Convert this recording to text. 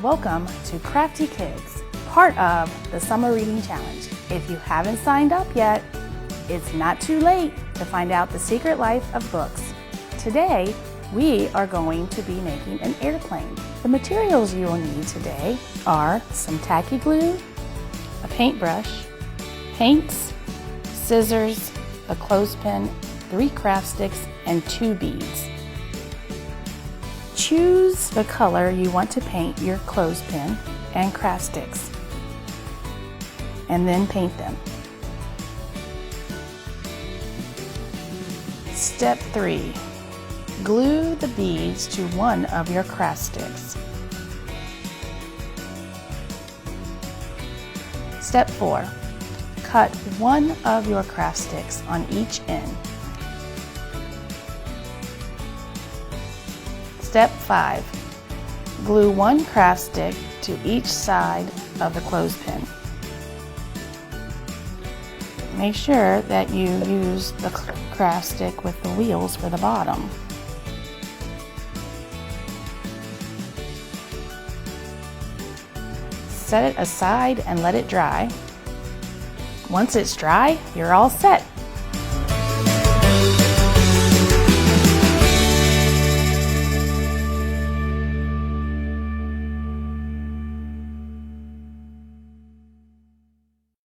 Welcome to Crafty Kids, part of the Summer Reading Challenge. If you haven't signed up yet, it's not too late to find out the secret life of books. Today, we are going to be making an airplane. The materials you will need today are some tacky glue, a paintbrush, paints, scissors, a clothespin, 3 craft sticks, and 2 beads. Choose the color you want to paint your clothespin and craft sticks, and then paint them. Step 3. Glue the beads to one of your craft sticks. Step 4. Cut one of your craft sticks on each end. Step 5. Glue one craft stick to each side of the clothespin. Make sure that you use the craft stick with the wheels for the bottom. Set it aside and let it dry. Once it's dry, you're all set.